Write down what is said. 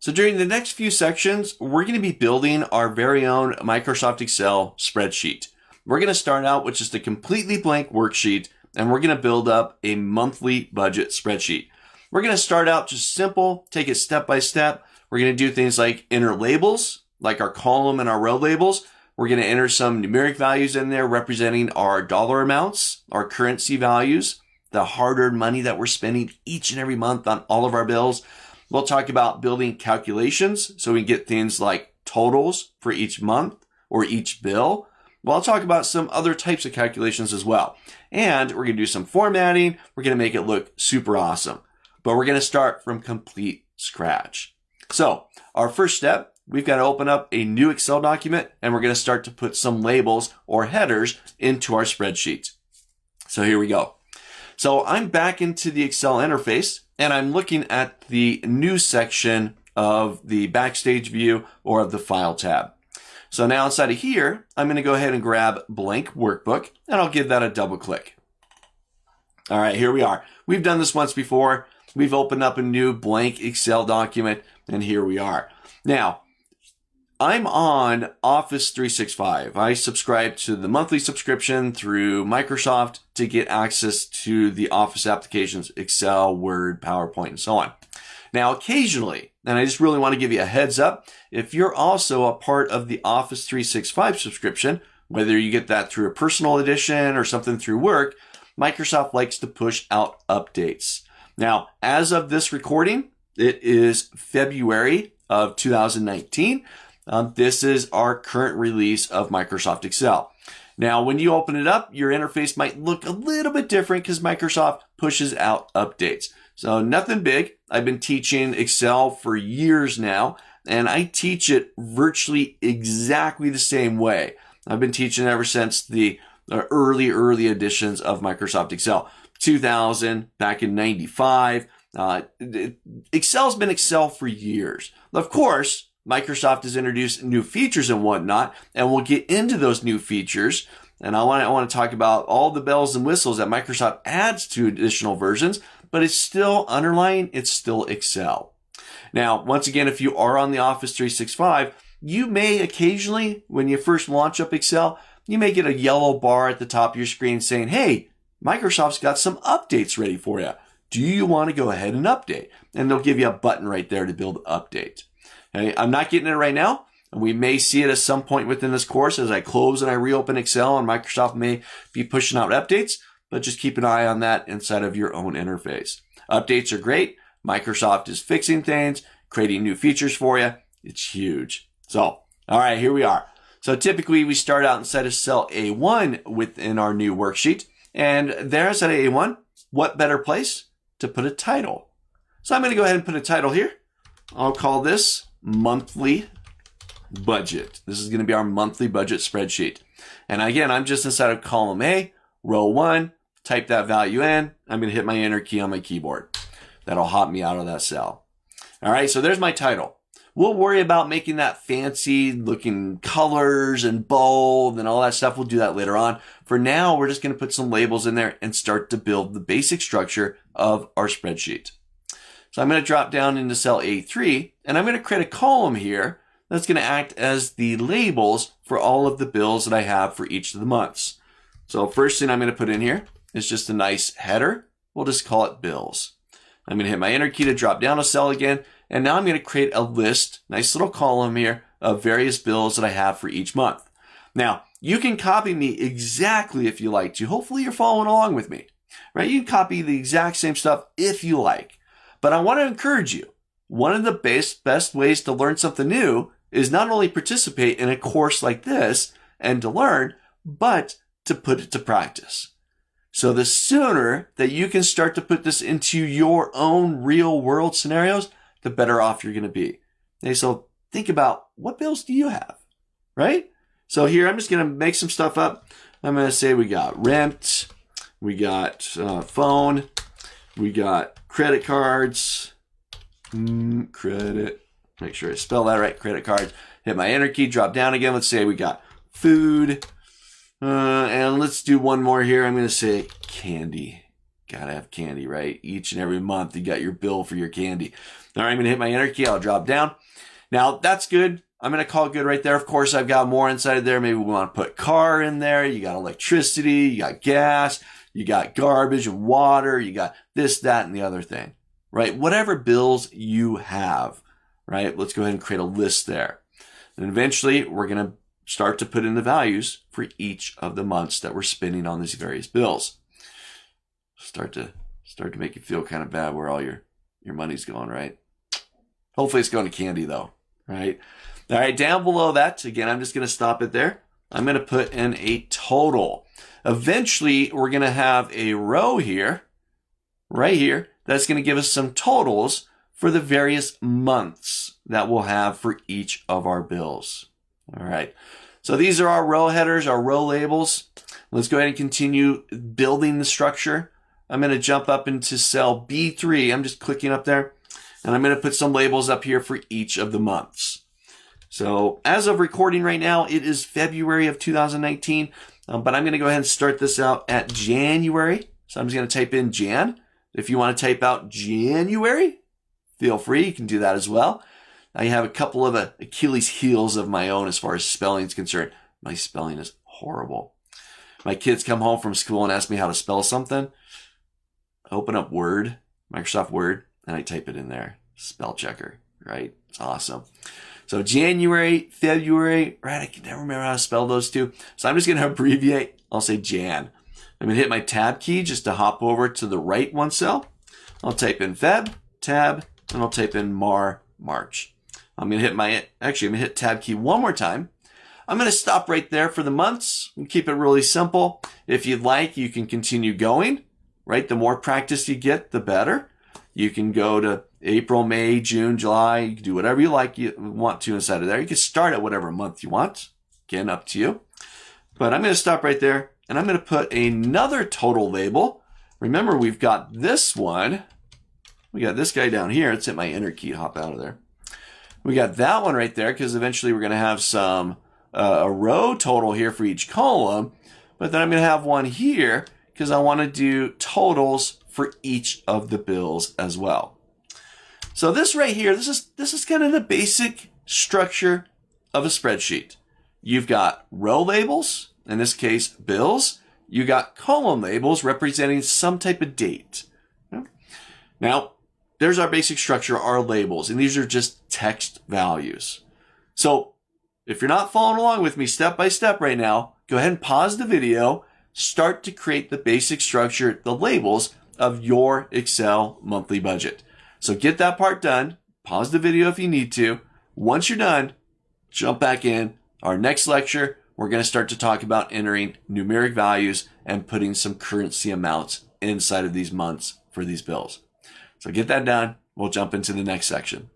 So during the next few sections, we're going to be building our very own Microsoft Excel spreadsheet. We're going to start out with just a completely blank worksheet, and we're going to build up a monthly budget spreadsheet. We're going to start out just simple, take it step by step. We're going to do things like enter labels, like our column and our row labels. We're going to enter some numeric values in there representing our dollar amounts, our currency values, the hard-earned money that we're spending each and every month on all of our bills. We'll talk about building calculations so we get things like totals for each month or each bill. We'll talk about some other types of calculations as well. And we're going to do some formatting. We're going to make it look super awesome. But we're going to start from complete scratch. So our first step, we've got to open up a new Excel document, and we're going to start to put some labels or headers into our spreadsheet. So here we go. So I'm back into the Excel interface, and I'm looking at the new section of the Backstage view or of the File tab. So now inside of here, I'm going to go ahead and grab Blank Workbook, and I'll give that a double click. All right, here we are. We've done this once before. We've opened up a new blank Excel document, and here we are. Now, I'm on Office 365. I subscribe to the monthly subscription through Microsoft to get access to the Office applications, Excel, Word, PowerPoint, and so on. Now, occasionally, and I just really want to give you a heads up, if you're also a part of the Office 365 subscription, whether you get that through a personal edition or something through work, Microsoft likes to push out updates. Now, as of this recording, it is February of 2019. This is our current release of Microsoft Excel. Now, when you open it up, your interface might look a little bit different because Microsoft pushes out updates. So nothing big. I've been teaching Excel for years now, and I teach it virtually exactly the same way. I've been teaching ever since the early editions of Microsoft Excel. 2000, back in 95. Excel's been Excel for years. Of course, Microsoft has introduced new features and whatnot, and we'll get into those new features. And I want to talk about all the bells and whistles that Microsoft adds to additional versions, but it's still underlying, it's still Excel. Now, once again, if you are on the Office 365, you may occasionally, when you first launch up Excel, you may get a yellow bar at the top of your screen saying, hey, Microsoft's got some updates ready for you. Do you want to go ahead and update? And they'll give you a button right there to build update. Okay, I'm not getting it right now, and we may see it at some point within this course as I close and I reopen Excel, and Microsoft may be pushing out updates, but just keep an eye on that inside of your own interface. Updates are great. Microsoft is fixing things, creating new features for you. It's huge. So, all right, here we are. So typically we start out inside of cell A1 within our new worksheet, and there inside of A1, what better place to put a title? So I'm going to go ahead and put a title here. I'll call this monthly budget. This is going to be our monthly budget spreadsheet. And again, I'm just inside of column A, row 1, type that value in. I'm going to hit my enter key on my keyboard. That'll hop me out of that cell. All right, so there's my title. We'll worry about making that fancy looking colors and bold and all that stuff. We'll do that later on. For now, we're just going to put some labels in there and start to build the basic structure of our spreadsheet. So I'm going to drop down into cell A3, and I'm going to create a column here that's going to act as the labels for all of the bills that I have for each of the months. So first thing I'm going to put in here is just a nice header. We'll just call it bills. I'm going to hit my enter key to drop down a cell again, and now I'm going to create a list, nice little column here, of various bills that I have for each month. Now, you can copy me exactly if you like to. Hopefully you're following along with me, right? You can copy the exact same stuff if you like. But I want to encourage you, one of the best ways to learn something new is not only participate in a course like this and to learn, but to put it to practice. So the sooner that you can start to put this into your own real world scenarios, the better off you're going to be. Okay, so think about, what bills do you have, right? So here, I'm just going to make some stuff up. I'm going to say we got rent, we got phone, we got credit cards, credit, make sure I spell that right, credit cards. Hit my enter key, drop down again. Let's say we got food, and let's do one more here. I'm going to say candy. Gotta have candy, right? Each and every month you got your bill for your candy. All right, I'm going to hit my enter key. I'll drop down. Now, that's good. I'm going to call it good right there. Of course, I've got more inside of there. Maybe we want to put car in there. You got electricity. You got gas. You got garbage and water. You got this, that, and the other thing, right? Whatever bills you have, right? Let's go ahead and create a list there. And eventually, we're going to start to put in the values for each of the months that we're spending on these various bills. Start to make you feel kind of bad where all your money's going, right? Hopefully it's going to candy though, right? All right, down below that, again, I'm just going to stop it there. I'm going to put in a total. Eventually, we're going to have a row here, right here, that's going to give us some totals for the various months that we'll have for each of our bills. All right, so these are our row headers, our row labels. Let's go ahead and continue building the structure. I'm going to jump up into cell B3. I'm just clicking up there, and I'm going to put some labels up here for each of the months. So as of recording right now, it is February of 2019, but I'm going to go ahead and start this out at January. So I'm just going to type in Jan. If you want to type out January, feel free. You can do that as well. I have a couple of Achilles heels of my own as far as spelling is concerned. My spelling is horrible. My kids come home from school and ask me how to spell something. I open up Word, Microsoft Word, and I type it in there. Spell checker, right? It's awesome. So January, February, right? I can never remember how to spell those two. So I'm just going to abbreviate. I'll say Jan. I'm going to hit my tab key just to hop over to the right one cell. I'll type in Feb, tab, and I'll type in March. I'm going to hit tab key one more time. I'm going to stop right there for the months and keep it really simple. If you'd like, you can continue going, right? The more practice you get, the better. You can go to April, May, June, July. You can do whatever you want to inside of there. You can start at whatever month you want. Again, up to you. But I'm going to stop right there, and I'm going to put another total label. Remember, we've got this one. We got this guy down here. Let's hit my enter key, hop out of there. We got that one right there because eventually we're going to have some a row total here for each column. But then I'm going to have one here because I want to do totals for each of the bills as well. So this right here, this is kind of the basic structure of a spreadsheet. You've got row labels, in this case bills. You got column labels representing some type of date. Now, there's our basic structure, our labels, and these are just text values. So if you're not following along with me step by step right now, go ahead and pause the video, start to create the basic structure, the labels of your Excel monthly budget. So get that part done, pause the video if you need to. Once you're done, jump back in. Our next lecture, we're going to start to talk about entering numeric values and putting some currency amounts inside of these months for these bills. So get that done. We'll jump into the next section.